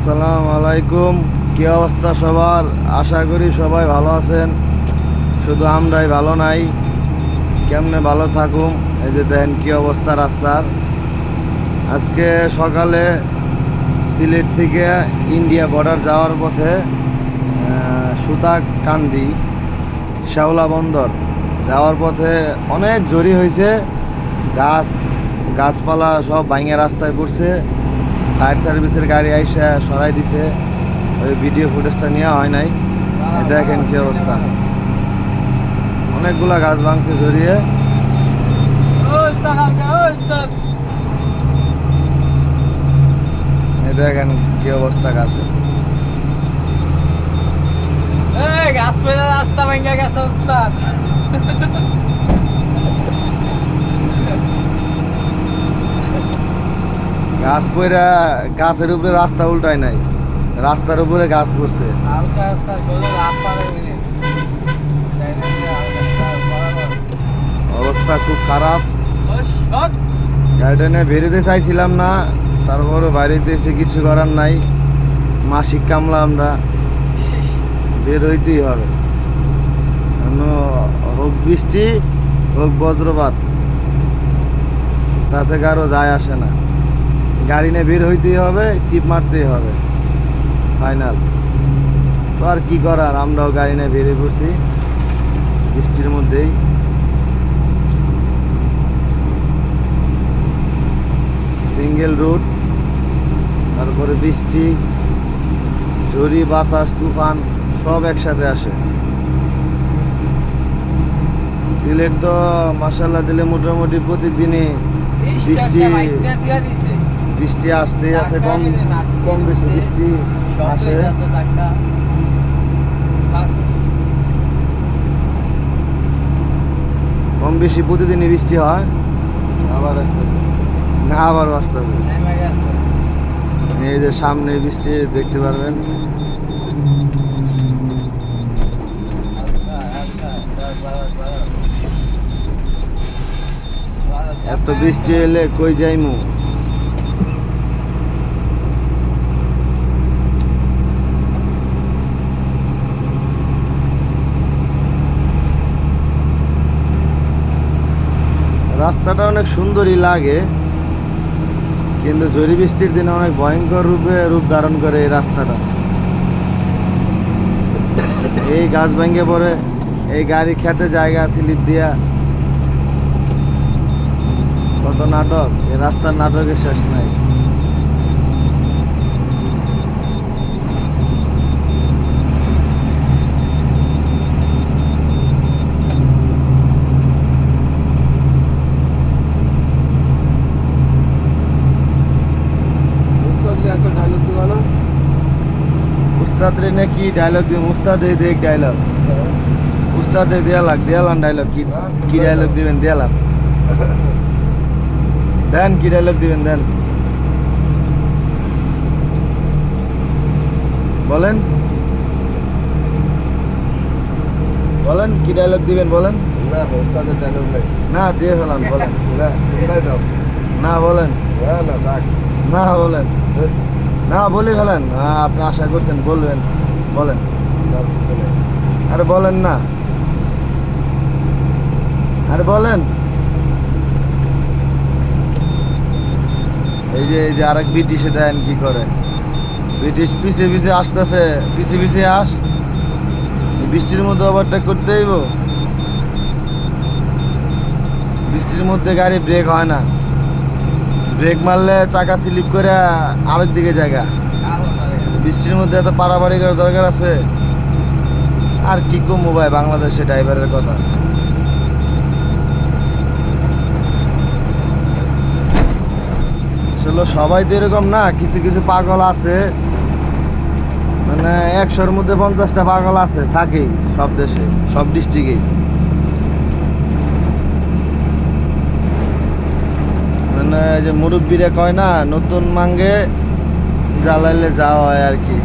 আসসালামু আলাইকুম। কি অবস্থা সবার? আশা করি সবাই ভালো আছেন। শুধু আমরাই ভালো নাই। কেমনে ভালো থাকুম? এই যে দেখেন কি অবস্থা রাস্তার। আজকে সকালে সিলেট থেকে ইন্ডিয়া বর্ডার যাওয়ার পথে সুতাকান্দি শেওলা বন্দর যাওয়ার পথে অনেক জরি হয়েছে। গাছপালা সব ভাঙে রাস্তায় পড়ছে। ফায়ার সার্ভিসের গাড়ি আইসা সরাই দিছে। ওই ভিডিও ফুটেজটা নেওয়া হয় নাই। দেখেন কি অবস্থা, অনেকগুলা গাছ ভাঙছে জড়িয়ে। দেখেন কি অবস্থা গাছে। গাছ পেলে রাস্তা ভেঙে গেছে ওস্তাদ। গাছ পইরা গাছের উপরে রাস্তা উল্টায় নাই, রাস্তার উপরে গাছ পড়ছে। অবস্থা খুব খারাপ। গাড়িটা নিয়ে বেরোতে চাইছিলাম না, তারপরও বাইরেতে এসে কিছু করার নাই। মাসিক কামলা আমরা, বের হইতেই হবে। হোক বৃষ্টি হোক বজ্রপাত, তাতে কারো যায় আসে না। গাড়ি নিয়ে বের হইতেই হবে, টিপ মারতেই হবে, ফাইনাল। তো আর কি করার, আমরাও গাড়ি নিয়ে বেরিয়ে পড়ছি বৃষ্টির মধ্যেই। সিঙ্গেল রুট, তারপরে বৃষ্টি, ঝড়ি বাতাস তুফান সব একসাথে আসে। সিলেট তো মাশাআল্লাহ দিলে মোটামুটি প্রতিদিনই বৃষ্টি আসতেই আছে। কম কম বেশি বৃষ্টি আসে। কম বেশি প্রতিদিনই বৃষ্টি হয়। আবারও আসতে হবে। এই যে সামনে বৃষ্টি দেখতে পারবেন। এত বৃষ্টি এলে কই যাইমু? রাস্তাটা অনেক সুন্দরই লাগে, কিন্তু ঝড়ি বৃষ্টির দিনে অনেক ভয়ঙ্কর রূপ ধারণ করে এই রাস্তাটা। এই গাছ ভেঙে পড়ে, এই গাড়ি খেতে জায়গা স্লিপ দিয়া, কত নাটক। এই রাস্তার নাটকের শেষ নাই। উস্তাদ রে না কি ডায়লগ দিব? উস্তাদ দেখ ডায়লগ, উস্তাদ দেয়ালান ডায়লগ। কি ডায়লগ দিবেন? দেয়ালান দেন, কি ডায়লগ দিবেন দেন, বলেন বলেন কি ডায়লগ দিবেন বলেন। না ওস্তাদের ডায়লগ নাই। না দিয়ে ফেলান, বলেন। না এটাই দাও। না বলেন, না থাক। না বলেন, না বলে ফেলেন। আপনি আশা করছেন বলবেন, বলেন। আরে বলেন না, আরে বলেন। এই যে আরেক ব্রিটিশে দেন কি করে। ব্রিটিশ পিছে পিছে আসতেছে, পিছে পিছে আস। বৃষ্টির মধ্যে ওভারটেক করতে হইব? বৃষ্টির মধ্যে গাড়ি ব্রেক হয় না, ব্রেক মারলে চাকা স্লিপ করে আরেক দিকে জায়গা। বৃষ্টির মধ্যে এত পারাপারি করার দরকার আছে? আর কি কমবো ভাই বাংলাদেশে ড্রাইভারের কথা। আসলে সবাই তো এরকম না, কিছু কিছু পাগল আছে। মানে 100-র মধ্যে 50টা পাগল আছে, থাকেই সব দেশে, সব ডিস্ট্রিক্টেই। মানে যে মুরব্বীরা কয় না, নতুন মাঙ্গে জ্বালাইলে যাওয়া হয় আর কি।